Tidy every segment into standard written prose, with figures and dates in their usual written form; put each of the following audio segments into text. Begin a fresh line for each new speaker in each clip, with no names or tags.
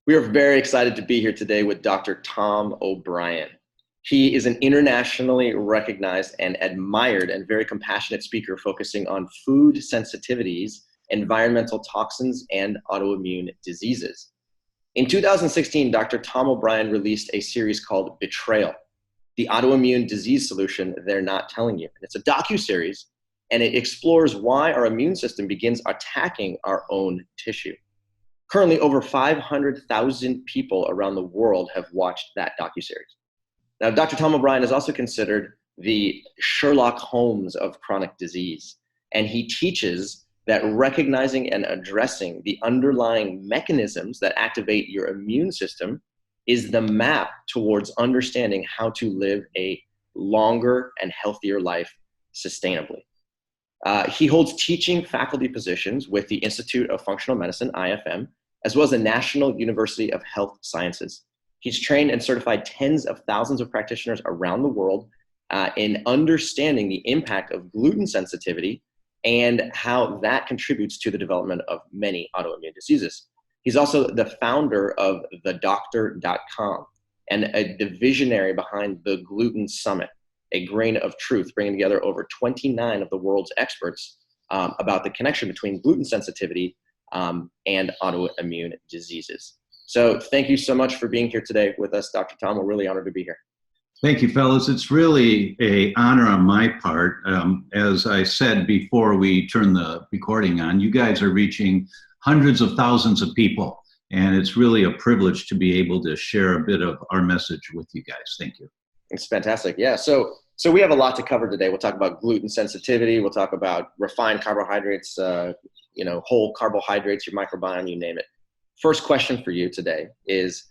We are very excited to be here today with Dr. Tom OBryan. He is an internationally recognized and admired and very compassionate speaker focusing on food sensitivities, environmental toxins, and autoimmune diseases. In 2016, Dr. Tom OBryan released a series called Betrayal, the autoimmune disease solution they're not telling you. It's a docuseries, and it explores why our immune system begins attacking our own tissue. Currently, over 500,000 people around the world have watched that docuseries. Now, Dr. Tom OBryan is also considered the Sherlock Holmes of chronic disease, and he teaches that recognizing and addressing the underlying mechanisms that activate your immune system is the map towards understanding how to live a longer and healthier life sustainably. He holds teaching faculty positions with the Institute of Functional Medicine, IFM, as well as the National University of Health Sciences. He's trained and certified tens of thousands of practitioners around the world in understanding the impact of gluten sensitivity and how that contributes to the development of many autoimmune diseases. He's also the founder of thedoctor.com and the visionary behind the Gluten Summit, a grain of truth, bringing together over 29 of the world's experts about the connection between gluten sensitivity and autoimmune diseases. So thank you so much for being here today with us, Dr. Tom. We're really honored to be here.
Thank you, fellas. It's really an honor on my part. As I said before we turned the recording on, you guys are reaching hundreds of thousands of people, and it's really a privilege to be able to share a bit of our message with you guys. Thank you.
It's fantastic. Yeah. So we have a lot to cover today. We'll talk about gluten sensitivity. We'll talk about refined carbohydrates, whole carbohydrates, your microbiome, you name it. First question for you today is,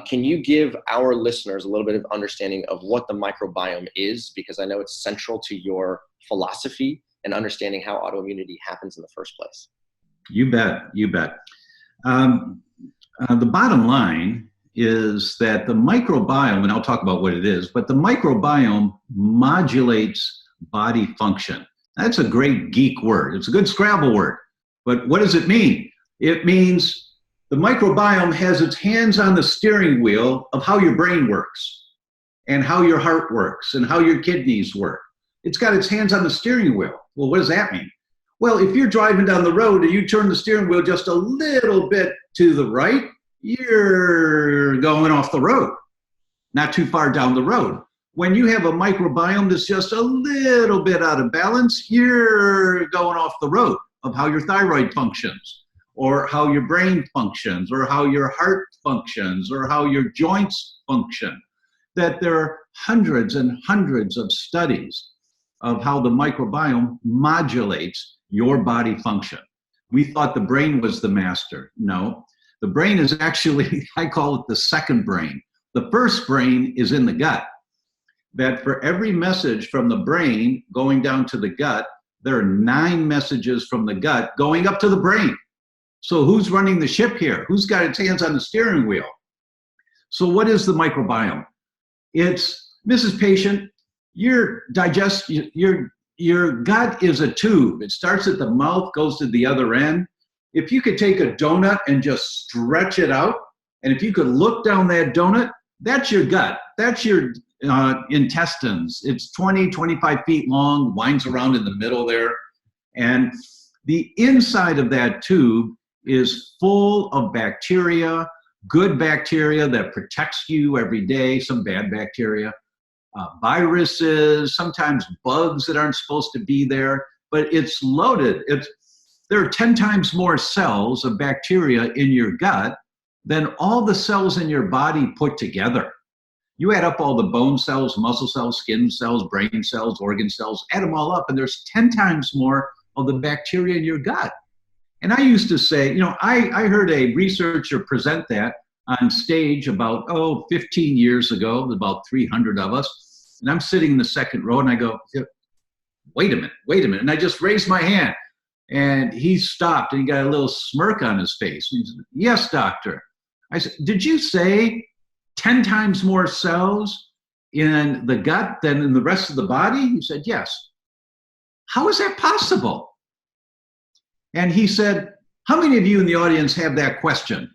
can you give our listeners a little bit of understanding of what the microbiome is? Because I know it's central to your philosophy and understanding how autoimmunity happens in the first place.
You bet. You bet. The bottom line is that the microbiome, and I'll talk about what it is, but the microbiome modulates body function. That's a great geek word. It's a good Scrabble word. But what does it mean? It means the microbiome has its hands on the steering wheel of how your brain works and how your heart works and how your kidneys work. It's got its hands on the steering wheel. Well, what does that mean? Well, if you're driving down the road and you turn the steering wheel just a little bit to the right, you're going off the road, not too far down the road. When you have a microbiome that's just a little bit out of balance, you're going off the road of how your thyroid functions, or how your brain functions, or how your heart functions, or how your joints function. That there are hundreds and hundreds of studies of how the microbiome modulates your body function. We thought the brain was the master. No, the brain is actually, I call it the second brain. The first brain is in the gut. That for every message from the brain going down to the gut, there are 9 messages from the gut going up to the brain. So who's running the ship here? Who's got its hands on the steering wheel? So what is the microbiome? It's, Mrs. Patient, your gut is a tube. It starts at the mouth, goes to the other end. If you could take a donut and just stretch it out, and if you could look down that donut, that's your gut. That's your intestines. It's 20, 25 feet long, winds around in the middle there. And the inside of that tube is full of bacteria, good bacteria that protects you every day, some bad bacteria, viruses, sometimes bugs that aren't supposed to be there, but it's loaded. There are 10 times more cells of bacteria in your gut than all the cells in your body put together. You add up all the bone cells, muscle cells, skin cells, brain cells, organ cells, add them all up, and there's 10 times more of the bacteria in your gut. And I used to say, I heard a researcher present that on stage about, 15 years ago, about 300 of us. And I'm sitting in the second row and I go, wait a minute. And I just raised my hand and he stopped and he got a little smirk on his face. He said, yes, doctor. I said, did you say 10 times more cells in the gut than in the rest of the body? He said, yes. how is that possible? And he said, how many of you in the audience have that question?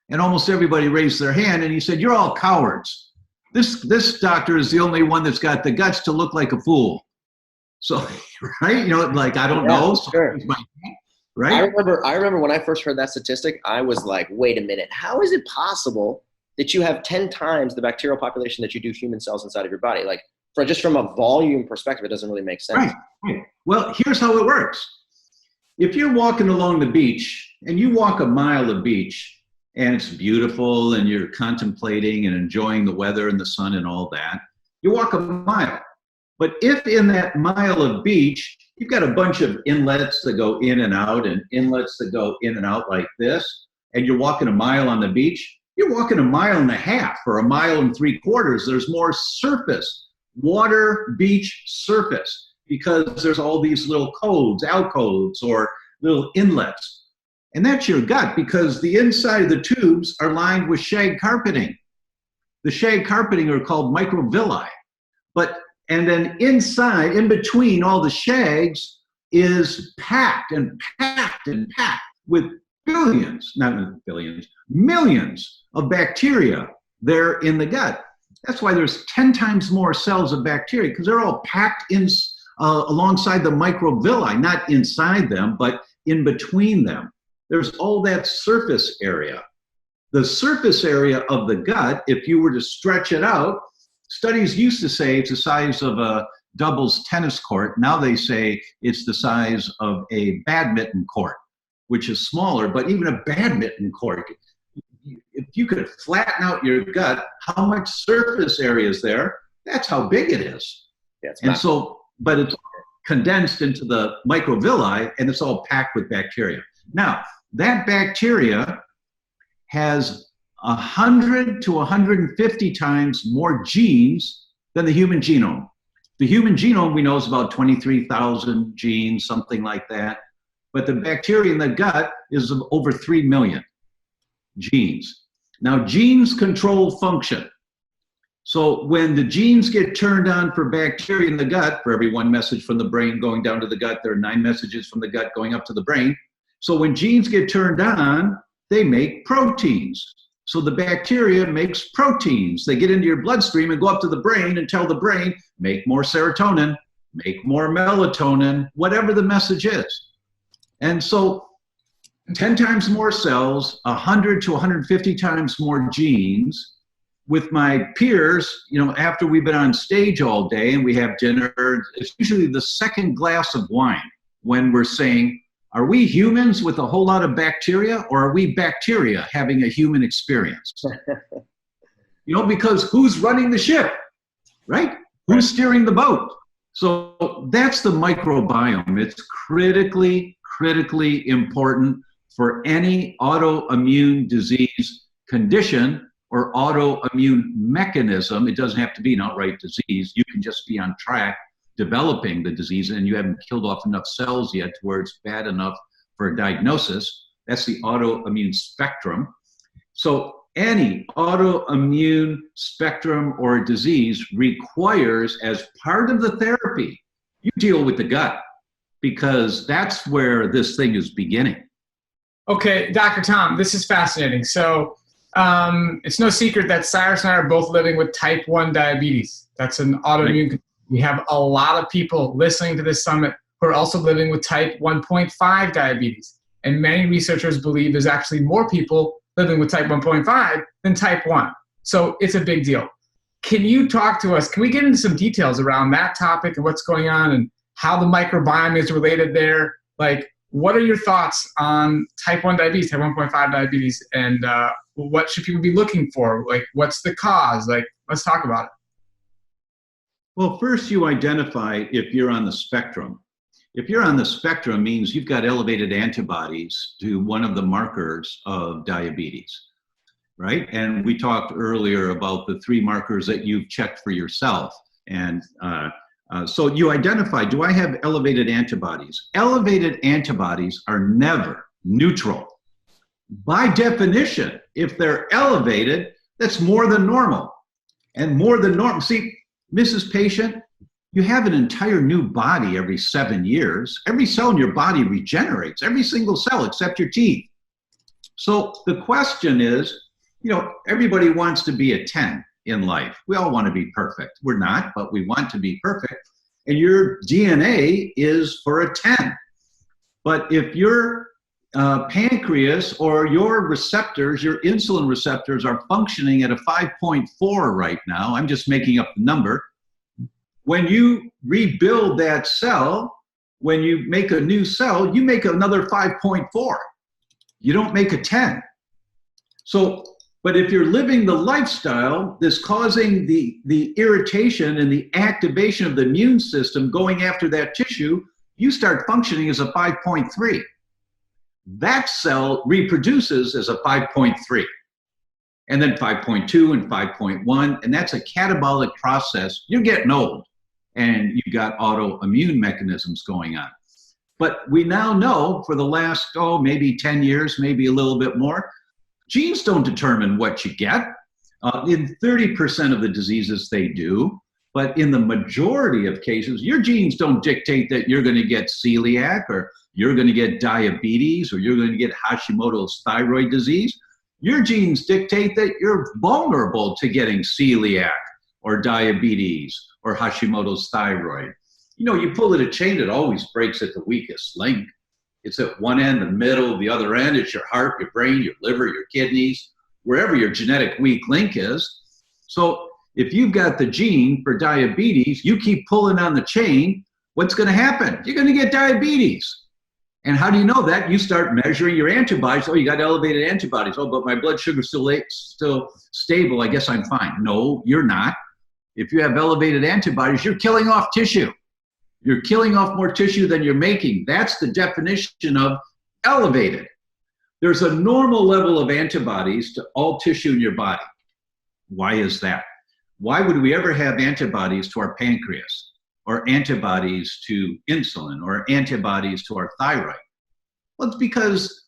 And almost everybody raised their hand, and he said, you're all cowards. This doctor is the only one that's got the guts to look like a fool. So, right? Like, I don't know. So
sure.
Right?
I remember when I first heard that statistic, I was like, wait a minute, how is it possible that you have 10 times the bacterial population that you do human cells inside of your body? Like, just from a volume perspective, it doesn't really make sense.
Right. Well, here's how it works. If you're walking along the beach and you walk a mile of beach and it's beautiful and you're contemplating and enjoying the weather and the sun and all that, you walk a mile. But if in that mile of beach, you've got a bunch of inlets that go in and out and inlets that go in and out like this, and you're walking a mile on the beach, you're walking a mile and a half or a mile and 3/4. There's more surface, water, beach surface, because there's all these little coves, alcoves, or little inlets. And that's your gut, because the inside of the tubes are lined with shag carpeting. The shag carpeting are called microvilli. And then inside, in between all the shags, is packed and packed and packed with billions, not billions, millions of bacteria there in the gut. That's why there's 10 times more cells of bacteria, because they're all packed in alongside the microvilli, not inside them, but in between them. There's all that surface area. The surface area of the gut, if you were to stretch it out, studies used to say it's the size of a doubles tennis court. Now they say it's the size of a badminton court, which is smaller, but even a badminton court, if you could flatten out your gut, how much surface area is there? That's how big it is. Yeah, but it's condensed into the microvilli, and it's all packed with bacteria. Now, that bacteria has 100 to 150 times more genes than the human genome. The human genome, we know, is about 23,000 genes, something like that. But the bacteria in the gut is over 3 million genes. Now, genes control function. So when the genes get turned on for bacteria in the gut, for every one message from the brain going down to the gut, there are 9 messages from the gut going up to the brain. So when genes get turned on, they make proteins. So the bacteria makes proteins. They get into your bloodstream and go up to the brain and tell the brain, make more serotonin, make more melatonin, whatever the message is. And so 10 times more cells, 100 to 150 times more genes. With my peers, after we've been on stage all day and we have dinner, it's usually the second glass of wine when we're saying, are we humans with a whole lot of bacteria, or are we bacteria having a human experience? Because who's running the ship, right? Who's steering the boat? So that's the microbiome. It's critically important for any autoimmune disease condition or autoimmune mechanism. It doesn't have to be an outright disease. You can just be on track developing the disease, and you haven't killed off enough cells yet to where it's bad enough for a diagnosis. That's the autoimmune spectrum. So any autoimmune spectrum or disease requires, as part of the therapy, you deal with the gut, because that's where this thing is beginning.
Okay, Dr. Tom, this is fascinating. So it's no secret that Cyrus and I are both living with type 1 diabetes. That's an autoimmune condition. We have a lot of people listening to this summit who are also living with type 1.5 diabetes. And many researchers believe there's actually more people living with type 1.5 than type 1. So it's a big deal. Can you talk to us? Can we get into some details around that topic and what's going on and how the microbiome is related there? Like, what are your thoughts on type 1 diabetes, type 1.5 diabetes, and what should people be looking for? Like, what's the cause? Like, let's talk about it.
Well, first you identify if you're on the spectrum. If you're on the spectrum, means you've got elevated antibodies to one of the markers of diabetes, right? And we talked earlier about the 3 markers that you've checked for yourself. And so you identify, do I have elevated antibodies? Elevated antibodies are never neutral. By definition, if they're elevated, that's more than normal. And more than normal. See, Mrs. Patient, You have an entire new body every 7 years. Every cell in your body regenerates, every single cell except your teeth. So the question is, everybody wants to be a 10 in life. We all want to be perfect. We're not, but we want to be perfect. And your DNA is for a 10. But if your pancreas or your receptors, your insulin receptors are functioning at a 5.4 right now, I'm just making up the number. When you rebuild that cell, when you make a new cell, you make another 5.4. You don't make a 10. So, but if you're living the lifestyle that's causing the irritation and the activation of the immune system going after that tissue, you start functioning as a 5.3. That cell reproduces as a 5.3, and then 5.2 and 5.1, and that's a catabolic process. You're getting old, and you've got autoimmune mechanisms going on. But we now know for the last, maybe 10 years, maybe a little bit more, genes don't determine what you get. In 30% of the diseases they do, but in the majority of cases, your genes don't dictate that you're going to get celiac or you're going to get diabetes or you're going to get Hashimoto's thyroid disease. Your genes dictate that you're vulnerable to getting celiac or diabetes or Hashimoto's thyroid. You pull at a chain, it always breaks at the weakest link. It's at one end, the middle, the other end. It's your heart, your brain, your liver, your kidneys, wherever your genetic weak link is. So if you've got the gene for diabetes, you keep pulling on the chain, what's going to happen? You're going to get diabetes. And how do you know that? You start measuring your antibodies. Oh, you got elevated antibodies. Oh, but my blood sugar's still stable. I guess I'm fine. No, you're not. If you have elevated antibodies, you're killing off tissue. You're killing off more tissue than you're making. That's the definition of elevated. There's a normal level of antibodies to all tissue in your body. Why is that? Why would we ever have antibodies to our pancreas or antibodies to insulin or antibodies to our thyroid? Well, it's because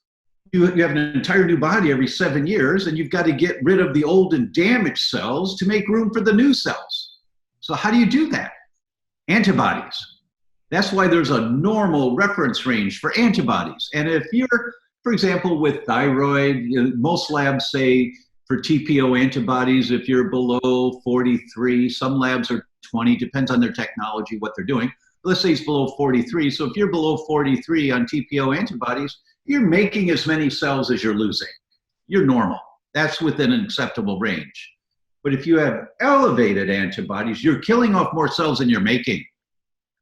you have an entire new body every 7 years, and you've got to get rid of the old and damaged cells to make room for the new cells. So how do you do that? Antibodies. That's why there's a normal reference range for antibodies. And if you're, for example, with thyroid, most labs say for TPO antibodies, if you're below 43, some labs are 20, depends on their technology, what they're doing. Let's say it's below 43. So if you're below 43 on TPO antibodies, you're making as many cells as you're losing. You're normal. That's within an acceptable range. But if you have elevated antibodies, you're killing off more cells than you're making.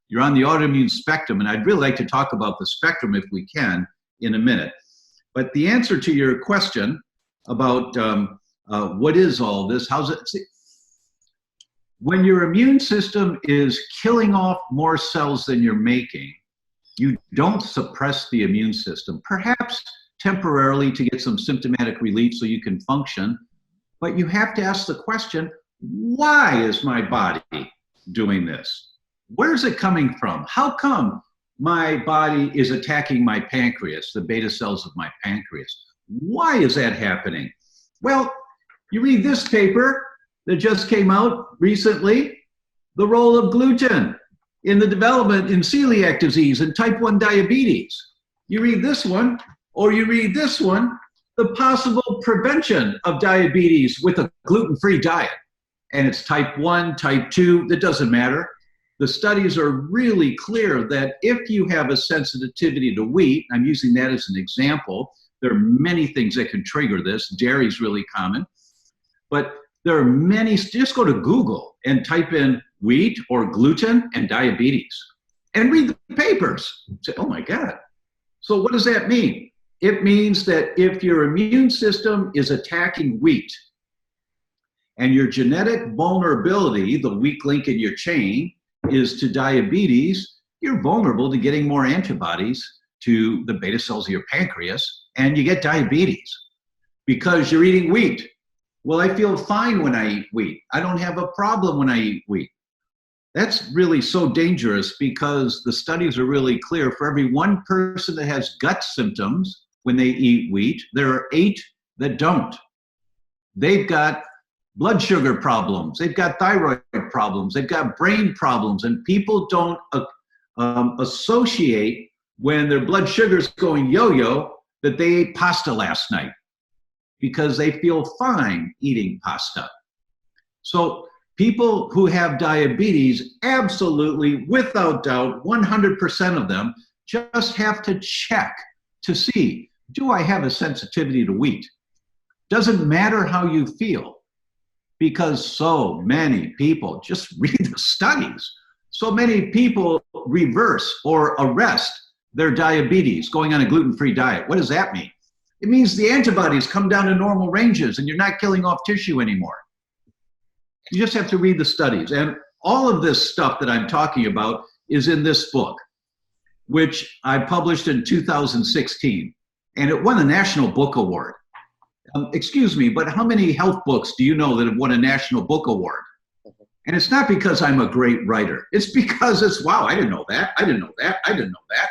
You're on the autoimmune spectrum, and I'd really like to talk about the spectrum if we can in a minute. But the answer to your question about what is all this, how's it? See, when your immune system is killing off more cells than you're making, you don't suppress the immune system, perhaps temporarily to get some symptomatic relief so you can function, but you have to ask the question, why is my body doing this? Where's it coming from? How come my body is attacking my pancreas, the beta cells of my pancreas? Why is that happening? Well, you read this paper that just came out recently, the role of gluten in the development in celiac disease and type 1 diabetes. You read this one, or you read this one, the possible prevention of diabetes with a gluten-free diet. And it's type 1, type 2, that doesn't matter. The studies are really clear that if you have a sensitivity to wheat, I'm using that as an example, there are many things that can trigger this. Dairy is really common, but there are many, just go to Google and type in wheat or gluten and diabetes and read the papers. Say, oh my God. So what does that mean? It means that if your immune system is attacking wheat and your genetic vulnerability, the weak link in your chain, is to diabetes, you're vulnerable to getting more antibodies to the beta cells of your pancreas, and you get diabetes because you're eating wheat. Well, I feel fine when I eat wheat. I don't have a problem when I eat wheat. That's really so dangerous because the studies are really clear. For every one person that has gut symptoms when they eat wheat, there are 8 that don't. They've got blood sugar problems, they've got thyroid problems, they've got brain problems, and people don't associate when their blood sugar is going yo-yo that they ate pasta last night because they feel fine eating pasta. So people who have diabetes, absolutely, without doubt, 100% of them just have to check to see, do I have a sensitivity to wheat? Doesn't matter how you feel, because so many people, just read the studies, so many people reverse or arrest their diabetes going on a gluten-free diet. What does that mean? It means the antibodies come down to normal ranges and you're not killing off tissue anymore. You just have to read the studies. And all of this stuff that I'm talking about is in this book, which I published in 2016, and it won a National Book Award. Excuse me, but how many health books do you know that have won a National Book Award? And it's not because I'm a great writer. It's because it's, wow, I didn't know that. I didn't know that. I didn't know that.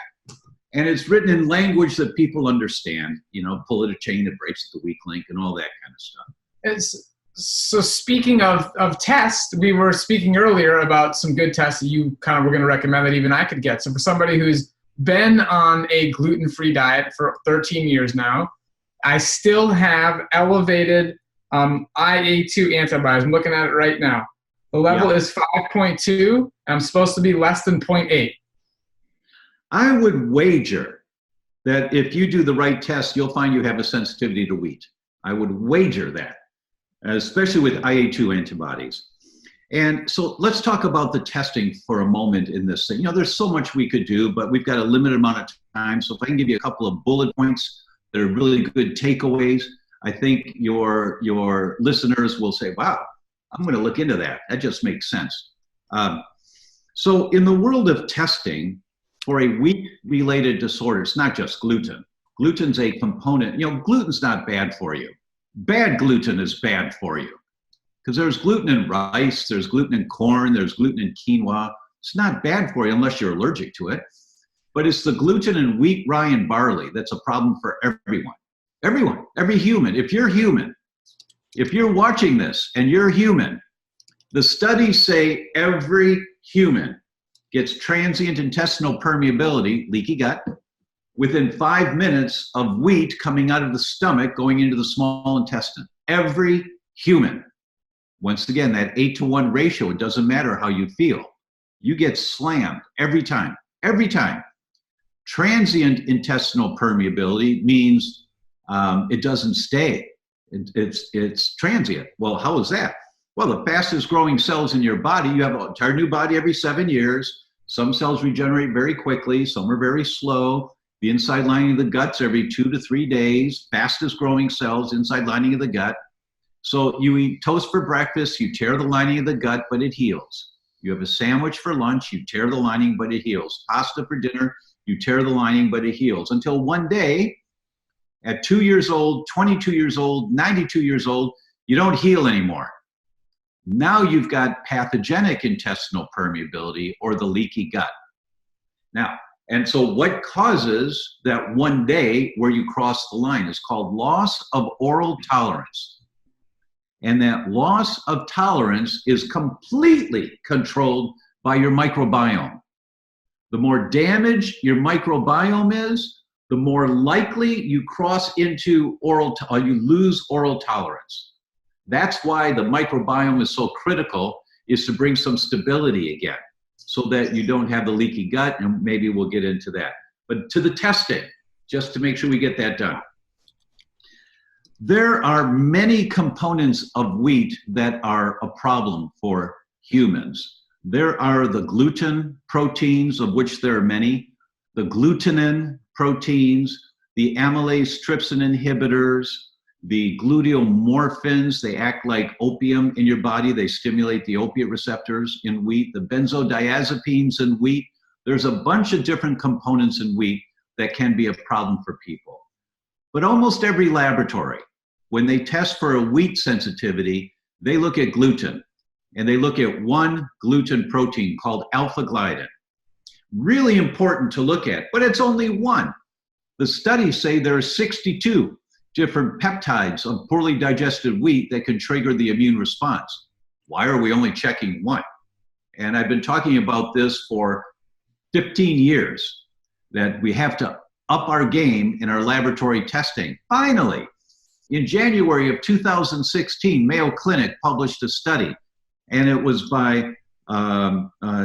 And it's written in language that people understand, you know, pull at a chain that breaks at the weak link and all that kind of stuff.
So speaking of tests, we were speaking earlier about some good tests that you kind of were going to recommend that even I could get. So for somebody who's been on a gluten-free diet for 13 years now, I still have elevated IA2 antibodies. I'm looking at it right now. The level is 5.2. I'm supposed to be less than 0.8.
I would wager that if you do the right test, you'll find you have a sensitivity to wheat. I would wager that, especially with IA2 antibodies. And so let's talk about the testing for a moment in this thing. You know, there's so much we could do, but we've got a limited amount of time. So if I can give you a couple of bullet points that are really good takeaways, I think your listeners will say, wow, I'm going to look into that. That just makes sense. So in the world of testing for a wheat-related disorder, it's not just gluten. Gluten's a component. You know, gluten's not bad for you. Bad gluten is bad for you. Because there's gluten in rice, there's gluten in corn, there's gluten in quinoa. It's not bad for you unless you're allergic to it. But it's the gluten in wheat, rye, and barley that's a problem for everyone. Everyone, every human. If you're human, if you're watching this and you're human, the studies say every human gets transient intestinal permeability, leaky gut, within 5 minutes of wheat coming out of the stomach going into the small intestine. Every human. Once again, that 8-to-1 ratio, it doesn't matter how you feel. You get slammed every time, every time. Transient intestinal permeability means it doesn't stay. It's transient. Well, how is that? Well, the fastest growing cells in your body, you have an entire new body every 7 years. Some cells regenerate very quickly, some are very slow. The inside lining of the gut's every 2 to 3 days. Fastest growing cells, inside lining of the gut. So you eat toast for breakfast, you tear the lining of the gut, but it heals. You have a sandwich for lunch, you tear the lining, but it heals. Pasta for dinner, you tear the lining, but it heals. Until one day, at 2 years old, 22 years old, 92 years old, you don't heal anymore. Now you've got pathogenic intestinal permeability or the leaky gut. Now, and so what causes that one day where you cross the line is called loss of oral tolerance. And that loss of tolerance is completely controlled by your microbiome. The more damaged your microbiome is, the more likely you cross into you lose oral tolerance. That's why the microbiome is so critical, is to bring some stability again, so that you don't have the leaky gut, and maybe we'll get into that. But to the testing, just to make sure we get that done. There are many components of wheat that are a problem for humans. There are the gluten proteins, of which there are many, the glutenin proteins, the amylase trypsin inhibitors, the gluteomorphins. They act like opium in your body. They stimulate the opiate receptors in wheat, the benzodiazepines in wheat. There's a bunch of different components in wheat that can be a problem for people. But almost every laboratory, when they test for a wheat sensitivity, they look at gluten, and they look at one gluten protein called alpha-gliadin. Really important to look at, but it's only one. The studies say there are 62. different peptides of poorly digested wheat that can trigger the immune response. Why are we only checking one? And I've been talking about this for 15 years, that we have to up our game in our laboratory testing. Finally, in January of 2016, Mayo Clinic published a study, and it was by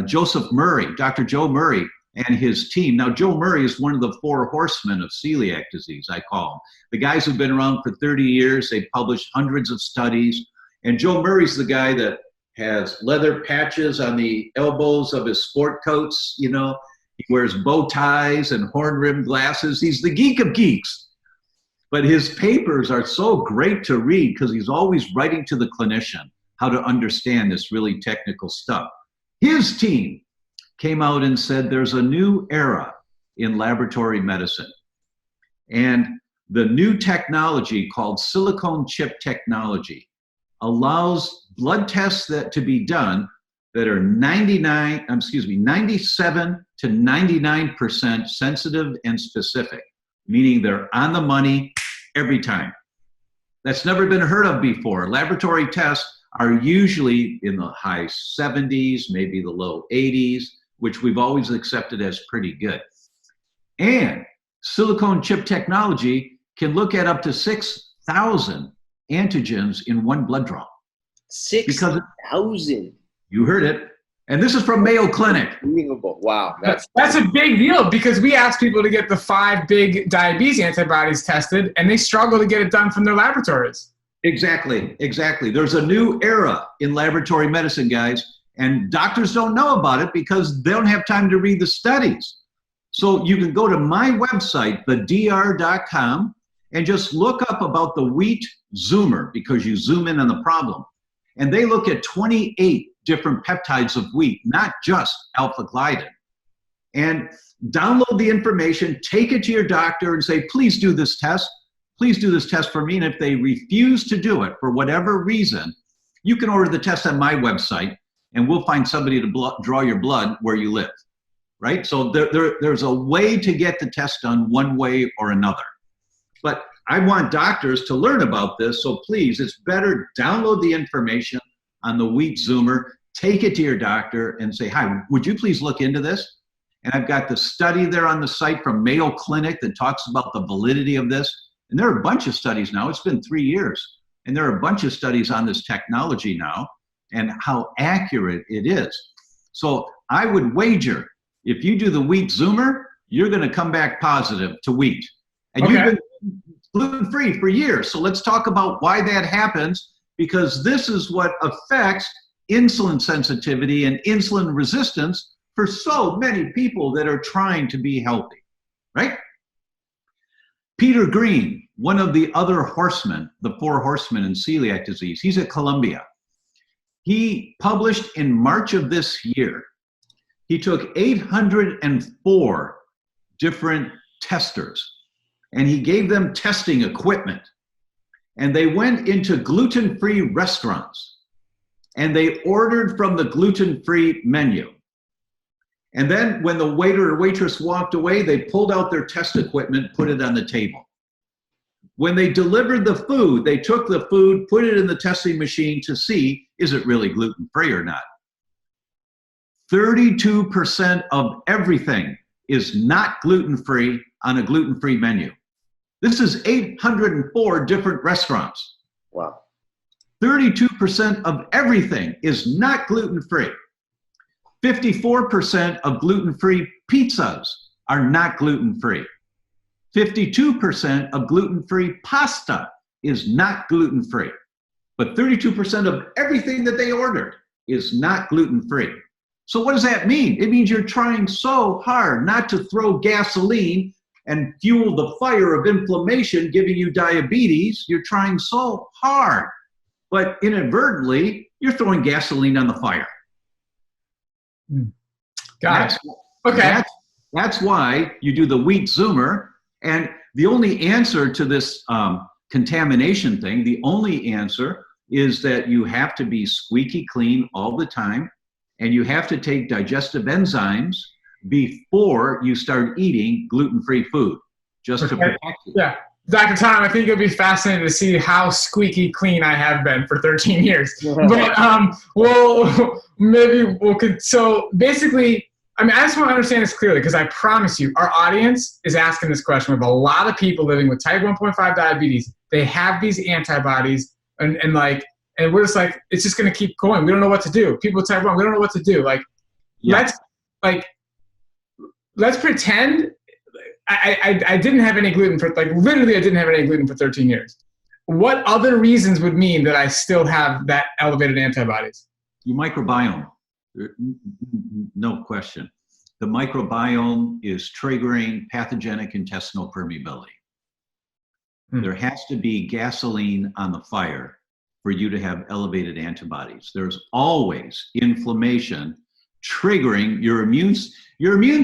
Joseph Murray, Dr. Joe Murray, and his team. Now, Joe Murray is one of the 4 horsemen of celiac disease, I call him. The guys who've been around for 30 years, they've published hundreds of studies, and Joe Murray's the guy that has leather patches on the elbows of his sport coats, you know. He wears bow ties and horn-rimmed glasses. He's the geek of geeks. But his papers are so great to read because he's always writing to the clinician how to understand this really technical stuff. His team came out and said there's a new era in laboratory medicine. And the new technology called silicone chip technology allows blood tests that to be done that are 97 to 99% sensitive and specific, meaning they're on the money every time. That's never been heard of before. Laboratory tests are usually in the high 70s, maybe the low 80s, which we've always accepted as pretty good. And silicone chip technology can look at up to 6,000 antigens in one blood draw.
6,000.
You heard it. And this is from Mayo Clinic.
Unbelievable. Wow.
That's a big deal, because we ask people to get the 5 big diabetes antibodies tested, and they struggle to get it done from their laboratories.
Exactly. There's a new era in laboratory medicine, guys, and doctors don't know about it because they don't have time to read the studies. So you can go to my website, thedr.com, and just look up about the wheat zoomer, because you zoom in on the problem. And they look at 28 different peptides of wheat, not just alpha-gliadin. And download the information, take it to your doctor and say, please do this test. Please do this test for me. And if they refuse to do it for whatever reason, you can order the test on my website, and we'll find somebody to draw your blood where you live, right? So there's a way to get the test done one way or another. But I want doctors to learn about this, so please, it's better download the information on the wheat zoomer, take it to your doctor and say, hi, would you please look into this? And I've got the study there on the site from Mayo Clinic that talks about the validity of this. And there are a bunch of studies now. It's been 3 years. And there are a bunch of studies on this technology now and how accurate it is. So I would wager, if you do the wheat zoomer, you're going to come back positive to wheat. And you've been gluten-free for years. So let's talk about why that happens, because this is what affects insulin sensitivity and insulin resistance for so many people that are trying to be healthy, right? Peter Green, one of the other horsemen, the 4 horsemen in celiac disease, he's at Columbia. He published in March of this year, he took 804 different testers and he gave them testing equipment. And they went into gluten-free restaurants and they ordered from the gluten-free menu. And then when the waiter or waitress walked away, they pulled out their test equipment, put it on the table. When they delivered the food, they took the food, put it in the testing machine to see, is it really gluten-free or not? 32% of everything is not gluten-free on a gluten-free menu. This is 804 different restaurants.
Wow.
32% of everything is not gluten-free. 54% of gluten-free pizzas are not gluten-free. 52% of gluten-free pasta is not gluten-free. But 32% of everything that they ordered is not gluten-free. So what does that mean? It means you're trying so hard not to throw gasoline and fuel the fire of inflammation, giving you diabetes. You're trying so hard, but inadvertently, you're throwing gasoline on the fire.
Got it. Okay.
That's why you do the wheat zoomer. And the only answer to this contamination thing, the only answer is that you have to be squeaky clean all the time, and you have to take digestive enzymes before you start eating gluten-free food, just to protect you.
Yeah. Dr. Tom, I think it'll be fascinating to see how squeaky clean I have been for 13 years. But so basically, I mean, I just want to understand this clearly, because I promise you, our audience is asking this question. We have a lot of people living with type 1.5 diabetes. They have these antibodies, and we're just like, it's just going to keep going. We don't know what to do. People with type 1, we don't know what to do. Let's pretend I didn't have any gluten for, literally I didn't have any gluten for 13 years. What other reasons would mean that I still have that elevated antibodies?
Your microbiome, no question. The microbiome is triggering pathogenic intestinal permeability. There has to be gasoline on the fire for you to have elevated antibodies. There's always inflammation triggering your immune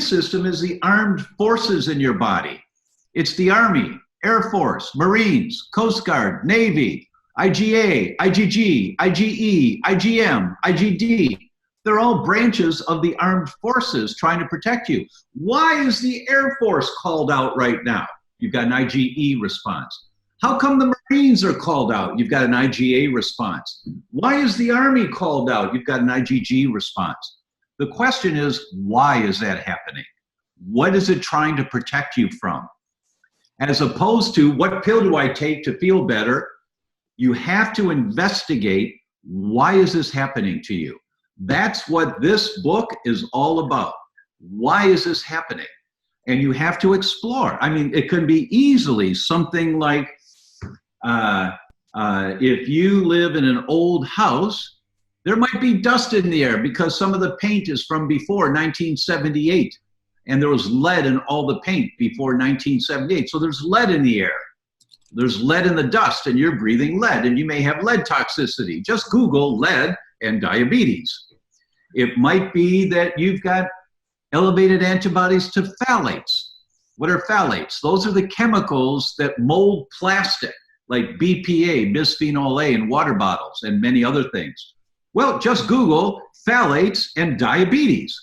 system. Is the armed forces in your body. It's the Army, Air Force, Marines, Coast Guard, Navy, IGA, IgG, IgE, IgM, IgD. They're all branches of the armed forces trying to protect you. Why is the Air Force called out right now? You've got an IgE response. How come the Marines are called out? You've got an IgA response. Why is the Army called out? You've got an IgG response. The question is, why is that happening? What is it trying to protect you from? As opposed to, what pill do I take to feel better? You have to investigate, why is this happening to you? That's what this book is all about. Why is this happening? And you have to explore. I mean, it can be easily something like, if you live in an old house, there might be dust in the air because some of the paint is from before 1978. And there was lead in all the paint before 1978. So there's lead in the air. There's lead in the dust, and you're breathing lead, and you may have lead toxicity. Just Google lead and diabetes. It might be that you've got elevated antibodies to phthalates. What are phthalates? Those are the chemicals that mold plastic, like BPA, bisphenol A, in water bottles, and many other things. Well, just Google phthalates and diabetes.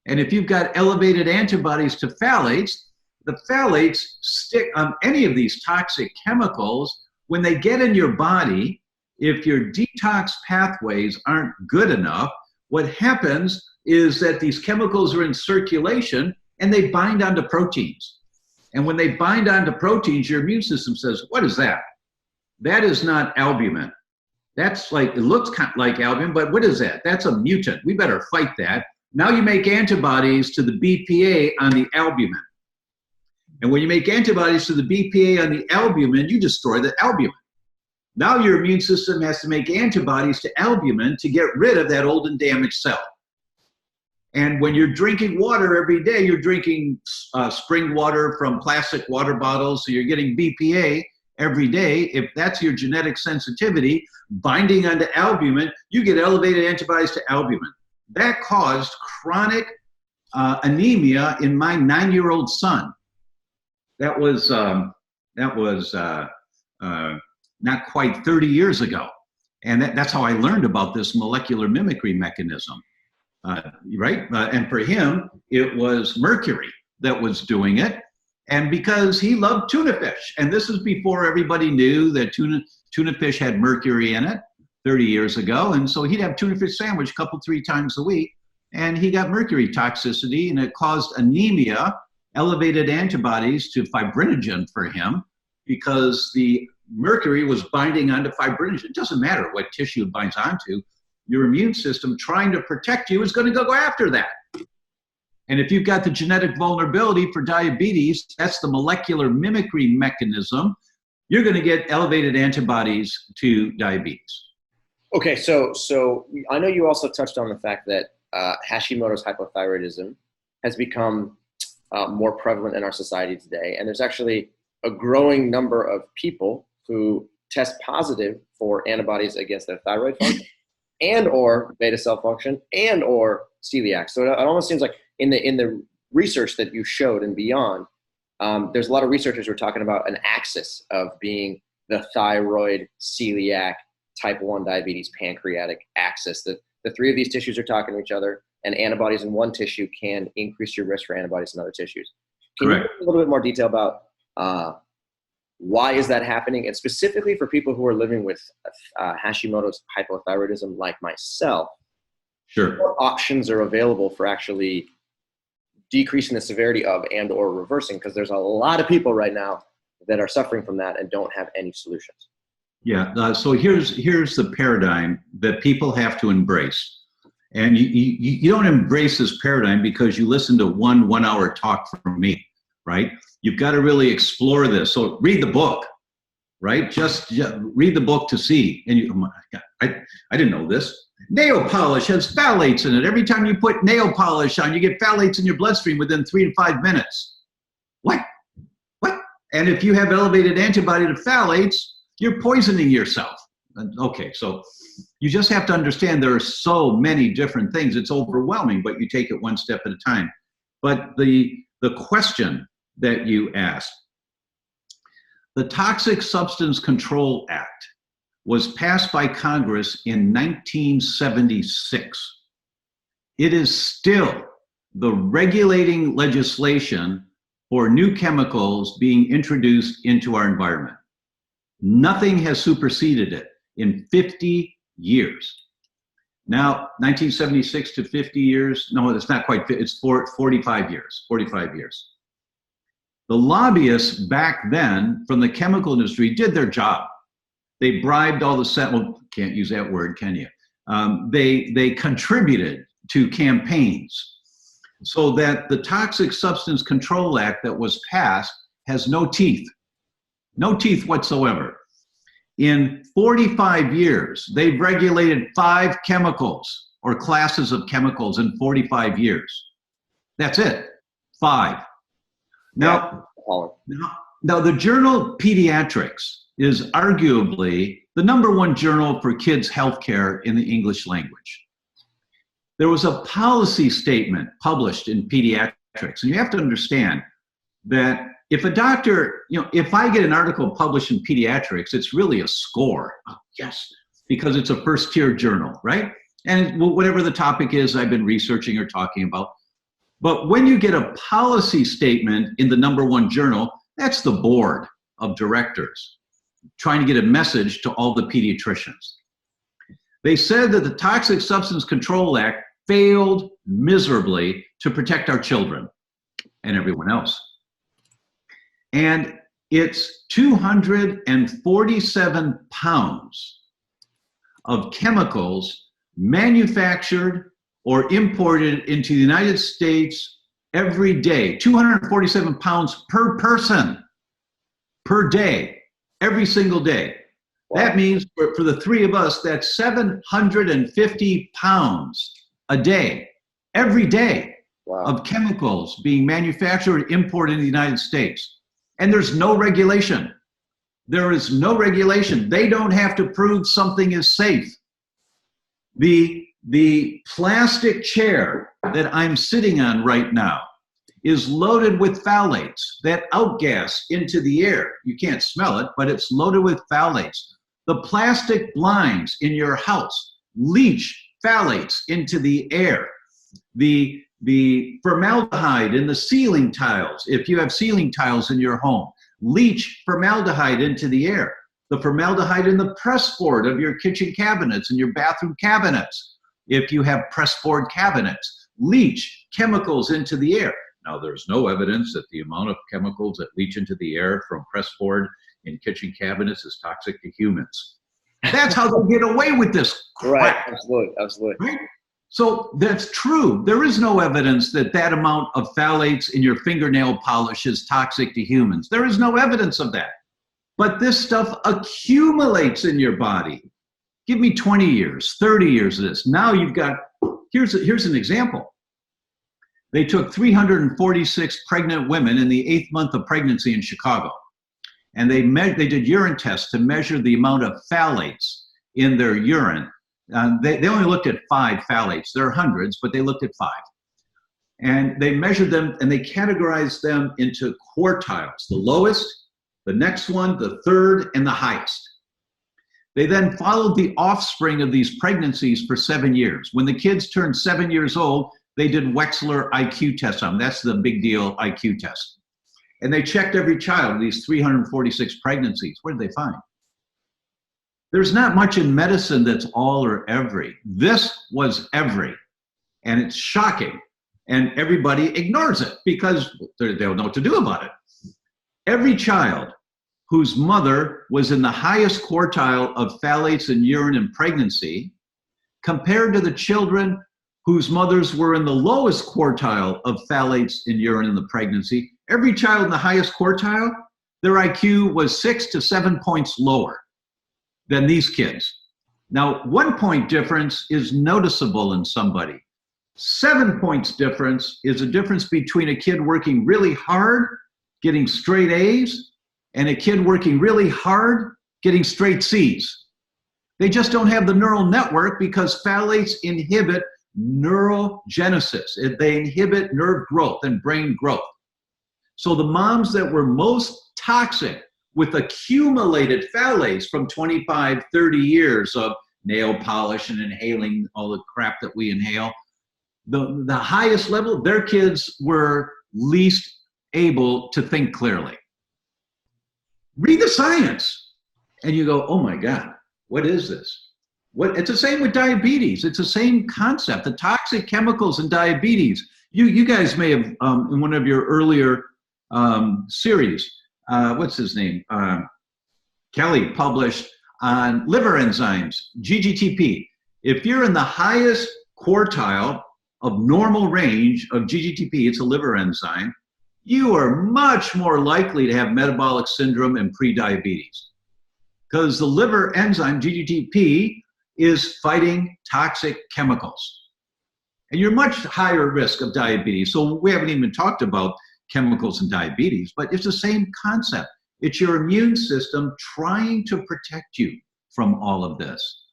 And if you've got elevated antibodies to phthalates, the phthalates stick on any of these toxic chemicals. When they get in your body, if your detox pathways aren't good enough, what happens is that these chemicals are in circulation and they bind onto proteins. And when they bind onto proteins, your immune system says, what is that? That is not albumin. That's like, it looks kind of like albumin, but what is that? That's a mutant. We better fight that. Now you make antibodies to the BPA on the albumin. And when you make antibodies to the BPA on the albumin, you destroy the albumin. Now your immune system has to make antibodies to albumin to get rid of that old and damaged cell. And when you're drinking water every day, you're drinking spring water from plastic water bottles, so you're getting BPA every day. If that's your genetic sensitivity, binding onto albumin, you get elevated antibodies to albumin. That caused chronic anemia in my 9-year-old son. That was not quite 30 years ago. And that's how I learned about this molecular mimicry mechanism, right? And for him, it was mercury that was doing it. And because he loved tuna fish, and this is before everybody knew that tuna fish had mercury in it 30 years ago. And so he'd have tuna fish sandwich a couple, 3 times a week. And he got mercury toxicity, and it caused anemia, elevated antibodies to fibrinogen for him, because the mercury was binding onto fibrinogen. It doesn't matter what tissue it binds onto. Your immune system, trying to protect you, is going to go after that. And if you've got the genetic vulnerability for diabetes, that's the molecular mimicry mechanism, you're going to get elevated antibodies to diabetes.
Okay, so I know you also touched on the fact that Hashimoto's hypothyroidism has become more prevalent in our society today. And there's actually a growing number of people who test positive for antibodies against their thyroid function and or beta cell function and or celiac. So it almost seems like in the research that you showed and beyond, there's a lot of researchers who are talking about an axis of being the thyroid, celiac, type 1 diabetes, pancreatic axis. The 3 of these tissues are talking to each other, and antibodies in one tissue can increase your risk for antibodies in other tissues. Can you give a little bit more detail about Why is that happening? And specifically for people who are living with Hashimoto's hypothyroidism like myself,
Sure.
what options are available for actually decreasing the severity of and or reversing? Because there's a lot of people right now that are suffering from that and don't have any solutions.
Yeah, so here's the paradigm that people have to embrace. And you don't embrace this paradigm because you listen to one hour talk from me, right? You've got to really explore this. So read the book, right? Just read the book to see. And oh my God, I didn't know this. Nail polish has phthalates in it. Every time you put nail polish on, you get phthalates in your bloodstream within 3 to 5 minutes. What? And if you have elevated antibody to phthalates, you're poisoning yourself. Okay, so you just have to understand there are so many different things. It's overwhelming, but you take it one step at a time. But the question that you asked, the Toxic Substance Control Act was passed by Congress in 1976. It is still the regulating legislation for new chemicals being introduced into our environment. Nothing has superseded it in 50 years. Now, 1976 to 50 years, no, it's not quite, it's 45 years, 45 years. The lobbyists back then from the chemical industry did their job. They bribed all the, well, can't use that word, can you? They contributed to campaigns so that the Toxic Substance Control Act that was passed has no teeth whatsoever. In 45 years, they've regulated 5 chemicals or classes of chemicals in 45 years. That's it, 5. Now the journal Pediatrics is arguably the #1 journal for kids' healthcare in the English language. There was a policy statement published in Pediatrics, and you have to understand that if a doctor, if I get an article published in Pediatrics, it's really a score. Oh, yes, because it's a first-tier journal, right? And whatever the topic is I've been researching or talking about. But when you get a policy statement in the #1 journal, that's the board of directors trying to get a message to all the pediatricians. They said that the Toxic Substance Control Act failed miserably to protect our children and everyone else. And it's 247 pounds of chemicals manufactured or imported into the United States every day. 247 pounds per person per day, every single day. Wow. That means for the 3 of us, that's 750 pounds a day, every day. Wow. Of chemicals being manufactured and imported in the United States. And there's no regulation. There is no regulation. They don't have to prove something is safe. The plastic chair that I'm sitting on right now is loaded with phthalates that outgas into the air. You can't smell it, but it's loaded with phthalates. The plastic blinds in your house leach phthalates into the air. The formaldehyde in the ceiling tiles, if you have ceiling tiles in your home, leach formaldehyde into the air. The formaldehyde in the press board of your kitchen cabinets and your bathroom cabinets, if you have press board cabinets, leach chemicals into the air. Now, there's no evidence that the amount of chemicals that leach into the air from press board in kitchen cabinets is toxic to humans. That's how they get away with this crap.
Right, absolutely.
Right? So that's true. There is no evidence that that amount of phthalates in your fingernail polish is toxic to humans. There is no evidence of that. But this stuff accumulates in your body. Give me 20 years, 30 years of this. Now you've got, here's an example. They took 346 pregnant women in the 8th month of pregnancy in Chicago. And they did urine tests to measure the amount of phthalates in their urine. They only looked at 5 phthalates. There are hundreds, but they looked at 5. And they measured them and they categorized them into quartiles, the lowest, the next one, the third, and the highest. They then followed the offspring of these pregnancies for 7 years. When the kids turned 7 years old, they did Wechsler IQ tests on them. That's the big deal IQ test. And they checked every child, these 346 pregnancies. What did they find? There's not much in medicine that's all or every. This was every. And it's shocking. And everybody ignores it because they don't know what to do about it. Every child whose mother was in the highest quartile of phthalates in urine in pregnancy, compared to the children whose mothers were in the lowest quartile of phthalates in urine in the pregnancy, every child in the highest quartile, their IQ was 6 to 7 points lower than these kids. Now, 1 point difference is noticeable in somebody. 7 points difference is a difference between a kid working really hard, getting straight A's, and a kid working really hard, getting straight C's. They just don't have the neural network because phthalates inhibit neurogenesis. They inhibit nerve growth and brain growth. So the moms that were most toxic with accumulated phthalates from 25, 30 years of nail polish and inhaling all the crap that we inhale, the highest level, their kids were least able to think clearly. Read the science and you go, oh my God, what is this? It's the same with diabetes. It's the same concept. The toxic chemicals in diabetes. You guys may have, in one of your earlier series, what's his name? Kelly published on liver enzymes, GGTP. If you're in the highest quartile of normal range of GGTP, it's a liver enzyme, you are much more likely to have metabolic syndrome and prediabetes. Because the liver enzyme, GGTP, is fighting toxic chemicals. And you're much higher risk of diabetes. So we haven't even talked about chemicals in diabetes, but it's the same concept. It's your immune system trying to protect you from all of this.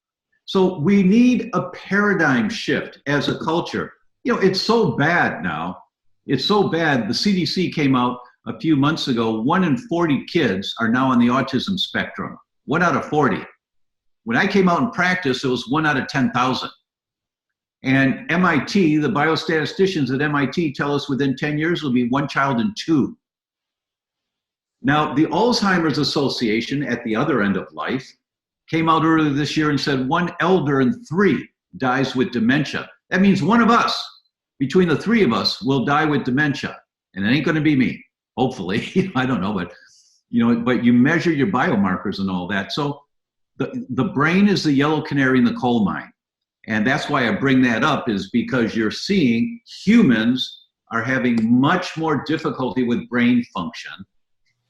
So we need a paradigm shift as a culture. You know, it's so bad now. It's so bad. The CDC came out a few months ago, 1 in 40 kids are now on the autism spectrum. 1 out of 40. When I came out in practice, it was 1 out of 10,000. And MIT, the biostatisticians at MIT tell us within 10 years, it'll be 1 child in 2. Now, the Alzheimer's Association at the other end of life came out earlier this year and said 1 elder in 3 dies with dementia. That means one of us, between the 3 of us, will die with dementia. And it ain't gonna be me, hopefully. I don't know, but you measure your biomarkers and all that. So the brain is the yellow canary in the coal mine. And that's why I bring that up, is because you're seeing humans are having much more difficulty with brain function.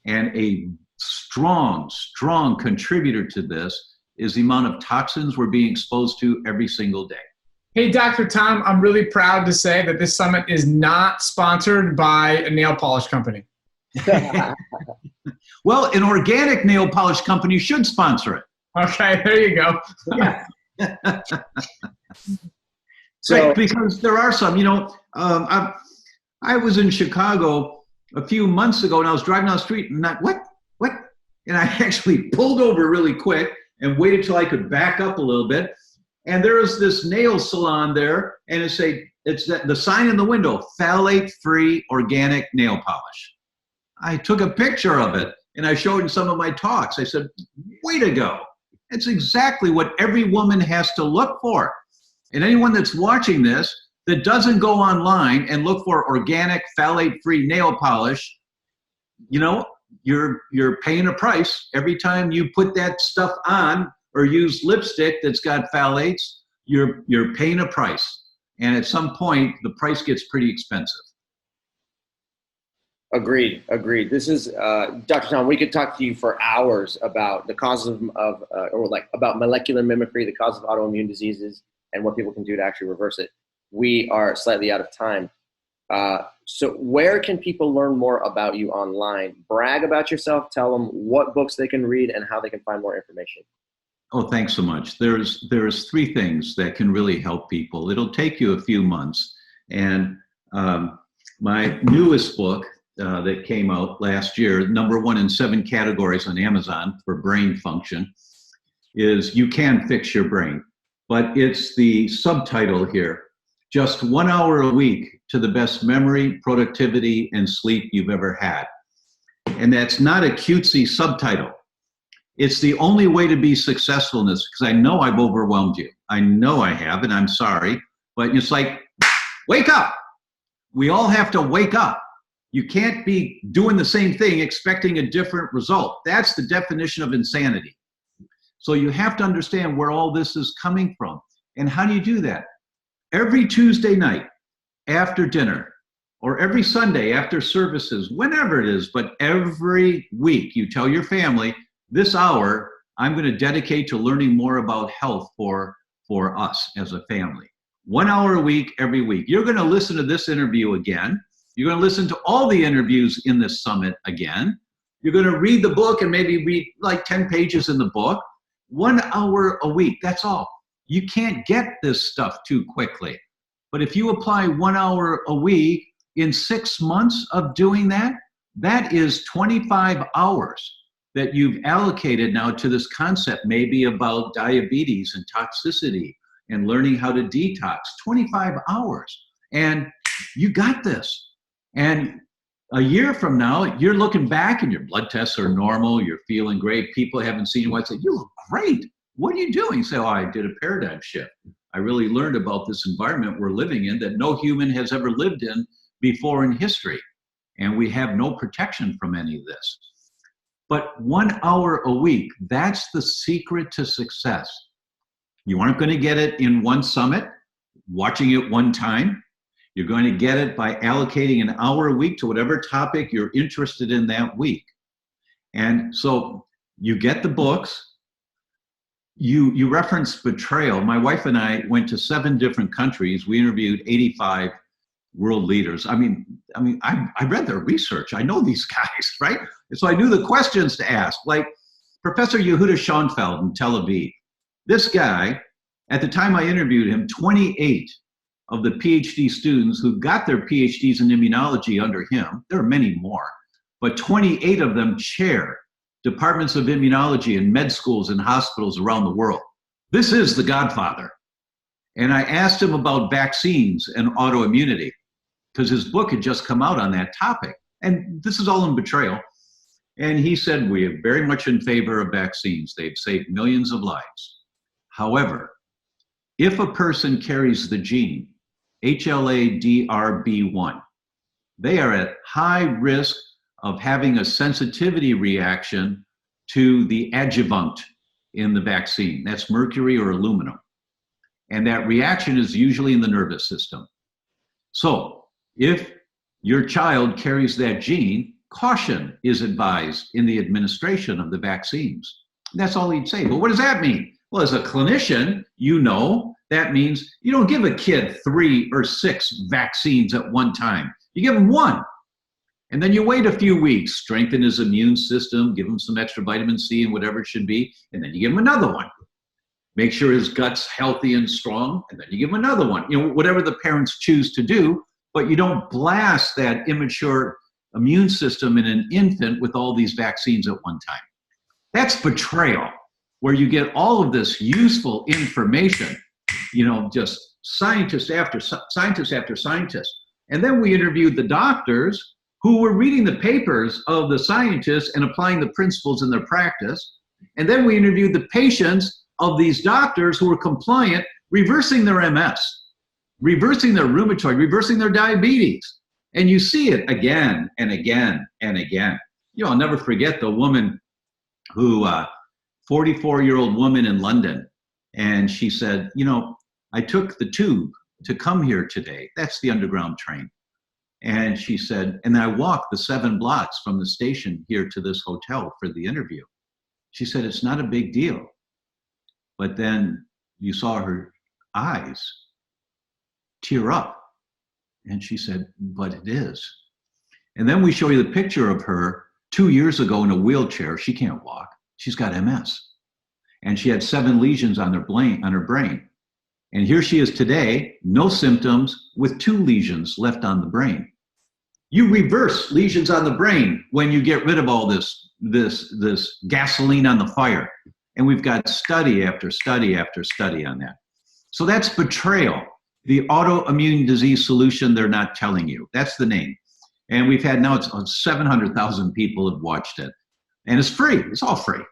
And a strong contributor to this is the amount of toxins we're being exposed to every single day.
Hey, Dr. Tom, I'm really proud to say that this summit is not sponsored by a nail polish company.
Well, an organic nail polish company should sponsor it.
Okay, there you go.
Yeah. So, right, because there are some, I was in Chicago a few months ago and I was driving down the street and what? And I actually pulled over really quick and waited till I could back up a little bit. And there was this nail salon there and it's the sign in the window, phthalate-free organic nail polish. I took a picture of it and I showed in some of my talks. I said, way to go. It's exactly what every woman has to look for. And anyone that's watching this that doesn't go online and look for organic phthalate-free nail polish, you're paying a price every time you put that stuff on or use lipstick that's got phthalates. You're paying a price. And at some point, the price gets pretty expensive.
Agreed. This is, Dr. Tom, we could talk to you for hours about the causes about molecular mimicry, the cause of autoimmune diseases, and what people can do to actually reverse it. We are slightly out of time. So where can people learn more about you online? Brag about yourself, tell them what books they can read and how they can find more information.
Oh, thanks so much. There's 3 things that can really help people. It'll take you a few months. And my newest book, that came out last year, #1 in 7 categories on Amazon for brain function, is You Can Fix Your Brain. But it's the subtitle here, just 1 hour a week to the best memory, productivity, and sleep you've ever had. And that's not a cutesy subtitle. It's the only way to be successful in this, because I know I've overwhelmed you. I know I have, and I'm sorry. But it's like, wake up. We all have to wake up. You can't be doing the same thing expecting a different result. That's the definition of insanity. So you have to understand where all this is coming from. And how do you do that? Every Tuesday night after dinner, or every Sunday after services, whenever it is, but every week you tell your family, this hour I'm going to dedicate to learning more about health for us as a family. 1 hour a week, every week. You're going to listen to this interview again. You're going to listen to all the interviews in this summit again. You're going to read the book and maybe read like 10 pages in the book. 1 hour a week, that's all. You can't get this stuff too quickly. But if you apply 1 hour a week in 6 months of doing that, that is 25 hours that you've allocated now to this concept, maybe about diabetes and toxicity and learning how to detox. 25 hours. And you got this. And a year from now, you're looking back and your blood tests are normal, you're feeling great. People haven't seen you. I say, you look great. What are you doing? You say, oh, I did a paradigm shift. I really learned about this environment we're living in that no human has ever lived in before in history. And we have no protection from any of this. But 1 hour a week, that's the secret to success. You aren't going to get it in one summit, watching it one time. You're going to get it by allocating an hour a week to whatever topic you're interested in that week. And so you get the books. You referenced betrayal. My wife and I went to 7 different countries. We interviewed 85 world leaders. I read their research. I know these guys, right? So I knew the questions to ask, like Professor Yehuda Schoenfeld in Tel Aviv. This guy, at the time I interviewed him, 28 of the PhD students who got their PhDs in immunology under him, there are many more, but 28 of them chair departments of immunology in med schools and hospitals around the world. This is the Godfather. And I asked him about vaccines and autoimmunity, because his book had just come out on that topic. And this is all in betrayal. And he said, we are very much in favor of vaccines. They've saved millions of lives. However, if a person carries the gene, HLA-DRB1, they are at high risk of having a sensitivity reaction to the adjuvant in the vaccine. That's mercury or aluminum. And that reaction is usually in the nervous system. So if your child carries that gene, caution is advised in the administration of the vaccines. That's all he'd say. But what does that mean? Well, as a clinician, you know that means you don't give a kid 3 or 6 vaccines at one time. You give him 1. And then you wait a few weeks, strengthen his immune system, give him some extra vitamin C and whatever it should be, and then you give him another one. Make sure his gut's healthy and strong, and then you give him another one. You know, whatever the parents choose to do, but you don't blast that immature immune system in an infant with all these vaccines at one time. That's betrayal, where you get all of this useful information, you know, just scientist after scientist after scientist. And then we interviewed the doctors who were reading the papers of the scientists and applying the principles in their practice. And then we interviewed the patients of these doctors who were compliant, reversing their MS, reversing their rheumatoid, reversing their diabetes. And you see it again and again and again. You know, I'll never forget the woman who, 44-year-old woman in London, and she said, you know, I took the tube to come here today. That's the underground train. And she said, and I walked the 7 blocks from the station here to this hotel for the interview. She said, it's not a big deal. But then you saw her eyes tear up. And she said, but it is. And then we show you the picture of her 2 years ago in a wheelchair. She can't walk. She's got MS. And she had 7 lesions on her brain. And here she is today, no symptoms, with 2 lesions left on the brain. You reverse lesions on the brain when you get rid of all this gasoline on the fire. And we've got study after study after study on that. So that's betrayal, the autoimmune disease solution they're not telling you. That's the name. And we've had, now it's 700,000 people have watched it. And it's free. It's all free.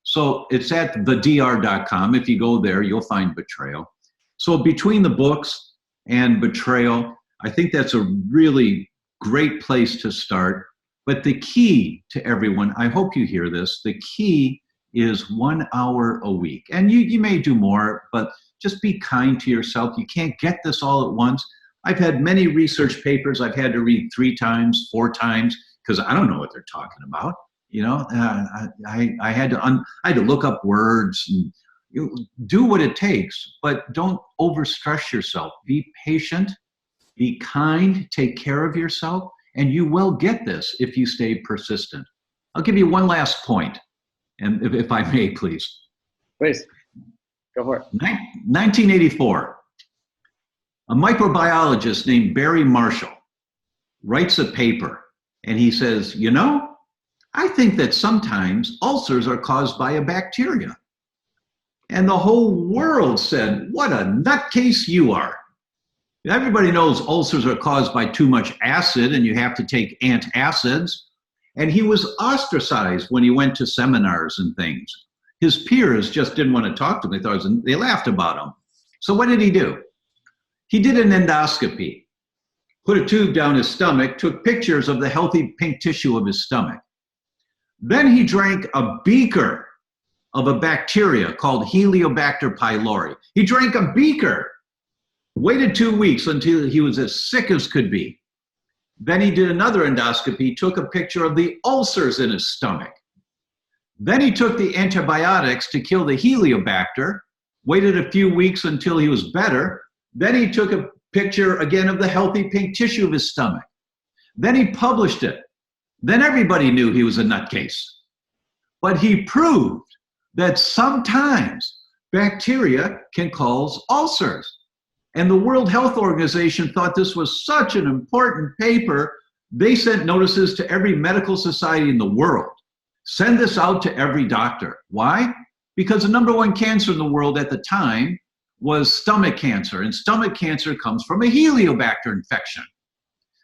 So it's at thedr.com. If you go there, you'll find Betrayal. So between the books and Betrayal, I think that's a really great place to start. But the key to everyone, I hope you hear this, the key is 1 hour a week. And you may do more, but just be kind to yourself. You can't get this all at once. I've had many research papers I've had to read 3 times, 4 times, because I don't know what they're talking about. You know, I had to look up words and do what it takes, but don't overstress yourself. Be patient, be kind, take care of yourself, and you will get this if you stay persistent. I'll give you one last point, and if I may, please.
Please, go for it.
1984, a microbiologist named Barry Marshall writes a paper, and he says, you know, I think that sometimes ulcers are caused by a bacteria. And the whole world said, what a nutcase you are. Everybody knows ulcers are caused by too much acid and you have to take antacids. And he was ostracized when he went to seminars and things. His peers just didn't want to talk to him. They laughed about him. So what did he do? He did an endoscopy, put a tube down his stomach, took pictures of the healthy pink tissue of his stomach. Then he drank a beaker of a bacteria called Helicobacter pylori. He drank a beaker, waited 2 weeks until he was as sick as could be. Then he did another endoscopy, took a picture of the ulcers in his stomach. Then he took the antibiotics to kill the Helicobacter, waited a few weeks until he was better. Then he took a picture again of the healthy pink tissue of his stomach. Then he published it. Then everybody knew he was a nutcase. But he proved that sometimes bacteria can cause ulcers. And the World Health Organization thought this was such an important paper, they sent notices to every medical society in the world. Send this out to every doctor. Why? Because the #1 cancer in the world at the time was stomach cancer, and stomach cancer comes from a Helicobacter infection.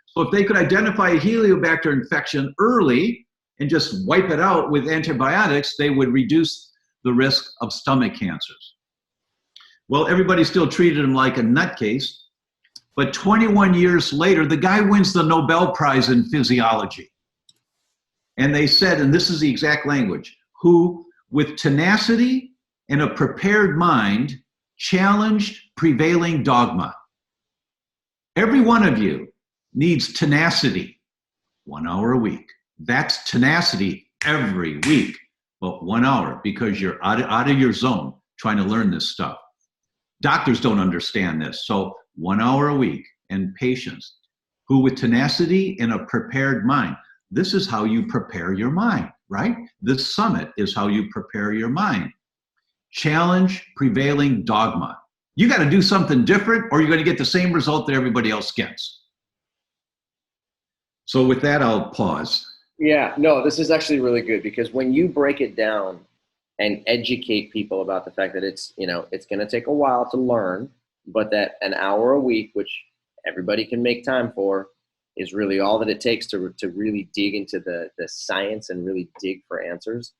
So if they could identify a Helicobacter infection early and just wipe it out with antibiotics, they would reduce the risk of stomach cancers. Well, everybody still treated him like a nutcase, but 21 years later, the guy wins the Nobel Prize in physiology. And they said, and this is the exact language, who with tenacity and a prepared mind challenged prevailing dogma. Every one of you needs tenacity, 1 hour a week. That's tenacity every week, but 1 hour, because you're out of your zone trying to learn this stuff. Doctors don't understand this. So 1 hour a week and patience, who with tenacity and a prepared mind. This is how you prepare your mind, right? This summit is how you prepare your mind. Challenge prevailing dogma. You got to do something different or you're going to get the same result that everybody else gets. So with that, I'll pause.
Yeah, no, this is actually really good, because when you break it down and educate people about the fact that it's, you know, it's going to take a while to learn, but that an hour a week, which everybody can make time for, is really all that it takes to really dig into the science and really dig for answers.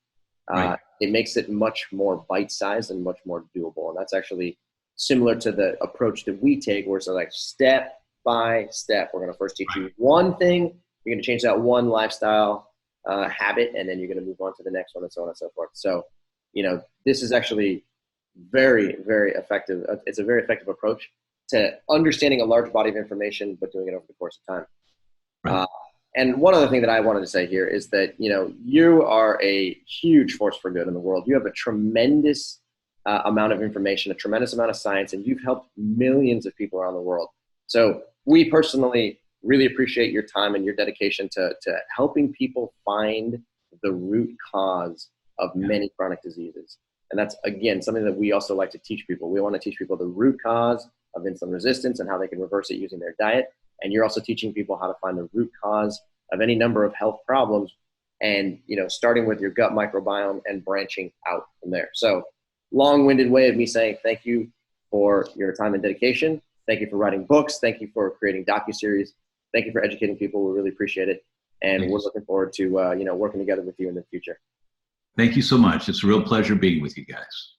Right.
It makes it much more bite-sized and much more doable. And that's actually similar to the approach that we take, where it's like step by step. We're going to first teach you one thing. You're going to change that one lifestyle habit, and then you're going to move on to the next one, and so on and so forth. So, you know, this is actually very, very effective. It's a very effective approach to understanding a large body of information, but doing it over the course of time.
Right.
And one other thing that I wanted to say here is that, you know, you are a huge force for good in the world. You have a tremendous amount of information, a tremendous amount of science, and you've helped millions of people around the world. So we personally really appreciate your time and your dedication to helping people find the root cause of many chronic diseases. And that's, again, something that we also like to teach people. We want to teach people the root cause of insulin resistance and how they can reverse it using their diet. And you're also teaching people how to find the root cause of any number of health problems, and, you know, starting with your gut microbiome and branching out from there. So, long-winded way of me saying thank you for your time and dedication. Thank you for writing books. Thank you for creating docuseries. Thank you for educating people. We really appreciate it. And we're looking forward to, working together with you in the future.
Thank you so much. It's a real pleasure being with you guys.